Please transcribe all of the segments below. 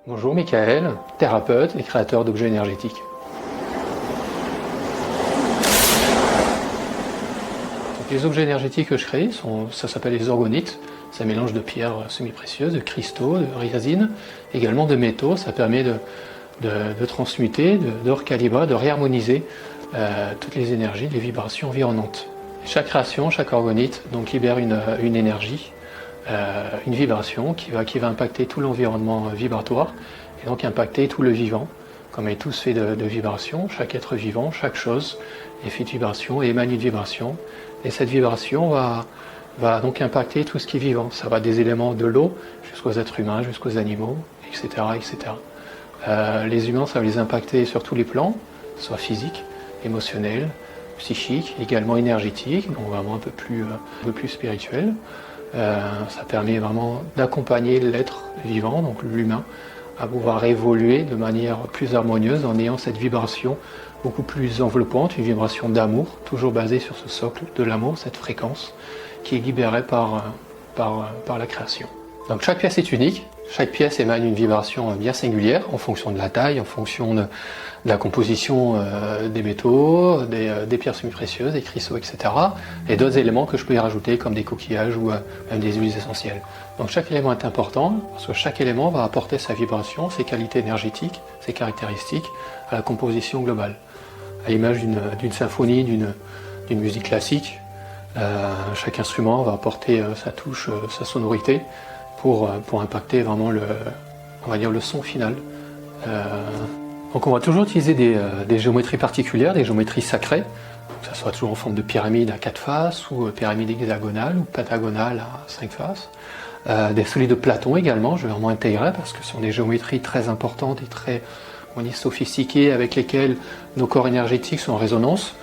Bonjour, Michael, thérapeute et créateur d'objets énergétiques. Donc, les objets énergétiques que je crée, ça s'appelle les orgonites. C'est un mélange de pierres semi-précieuses, de cristaux, de résine, également de métaux. Ça permet de transmuter, de recalibrer, de réharmoniser toutes les énergies, les vibrations environnantes. Chaque création, chaque orgonite donc, libère une énergie, une vibration qui va impacter tout l'environnement vibratoire et donc impacter tout le vivant. Comme on est tous faits de vibrations, chaque être vivant, chaque chose est fait de vibration et émane une vibration. Et cette vibration va donc impacter tout ce qui est vivant. Ça va des éléments de l'eau jusqu'aux êtres humains, jusqu'aux animaux, etc. etc. Les humains, ça va les impacter sur tous les plans, soit physique, émotionnel, psychique, également énergétique, donc vraiment un peu plus spirituel. Ça permet vraiment d'accompagner l'être vivant, donc l'humain, à pouvoir évoluer de manière plus harmonieuse en ayant cette vibration beaucoup plus enveloppante, une vibration d'amour, toujours basée sur ce socle de l'amour, cette fréquence qui est libérée par la création. Donc chaque pièce est unique, chaque pièce émane une vibration bien singulière en fonction de la taille, en fonction de la composition des métaux, des pierres semi-précieuses, des cristaux, etc. Et d'autres éléments que je peux y rajouter comme des coquillages ou même des huiles essentielles. Donc chaque élément est important parce que chaque élément va apporter sa vibration, ses qualités énergétiques, ses caractéristiques à la composition globale. À l'image d'une symphonie, d'une musique classique, chaque instrument va apporter sa touche, sa sonorité pour impacter vraiment le son final. Donc on va toujours utiliser des géométries particulières, des géométries sacrées, que ce soit toujours en forme de pyramide à 4 faces, ou pyramide hexagonale, ou pentagonale à 5 faces. Des solides de Platon également, je vais vraiment intégrer parce que ce sont des géométries très importantes et très sophistiquées avec lesquelles nos corps énergétiques sont en résonance.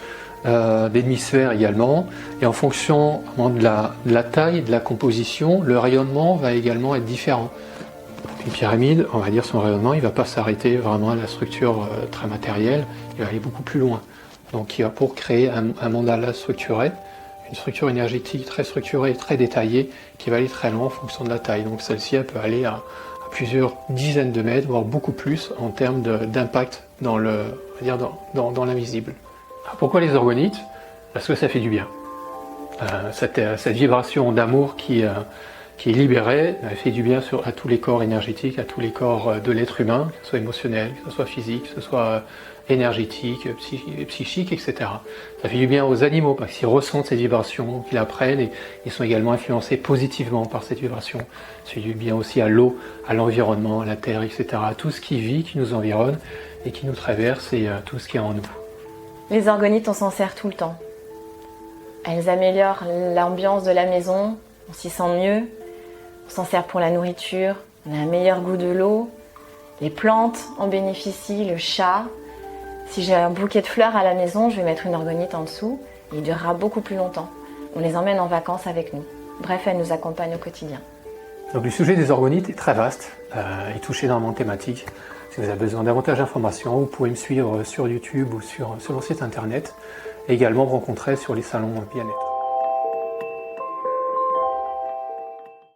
Des demi-sphères également, et en fonction de la taille, de la composition, le rayonnement va également être différent. Une pyramide, on va dire son rayonnement, il ne va pas s'arrêter vraiment à la structure très matérielle, il va aller beaucoup plus loin. Donc pour créer un mandala structuré, une structure énergétique très structurée, très détaillée, qui va aller très loin en fonction de la taille. Donc celle-ci, elle peut aller à plusieurs dizaines de mètres, voire beaucoup plus en termes d'impact dans l'invisible. Pourquoi les orgonites? Parce que ça fait du bien. Cette vibration d'amour qui est libérée, elle fait du bien à tous les corps énergétiques, à tous les corps de l'être humain, que ce soit émotionnel, que ce soit physique, que ce soit énergétique, psychique, etc. Ça fait du bien aux animaux parce qu'ils ressentent cette vibration, qu'ils la prennent et ils sont également influencés positivement par cette vibration. Ça fait du bien aussi à l'eau, à l'environnement, à la terre, etc. À tout ce qui vit, qui nous environne et qui nous traverse et tout ce qui est en nous. Les orgonites, on s'en sert tout le temps. Elles améliorent l'ambiance de la maison, on s'y sent mieux. On s'en sert pour la nourriture, on a un meilleur goût de l'eau. Les plantes en bénéficient, le chat. Si j'ai un bouquet de fleurs à la maison, je vais mettre une orgonite en dessous et il durera beaucoup plus longtemps. On les emmène en vacances avec nous. Bref, elles nous accompagnent au quotidien. Donc le sujet des orgonites est très vaste, il touche énormément de thématiques. Si vous avez besoin de davantage d'informations, vous pouvez me suivre sur YouTube ou sur mon site internet. Et également me rencontrer sur les salons bien-être.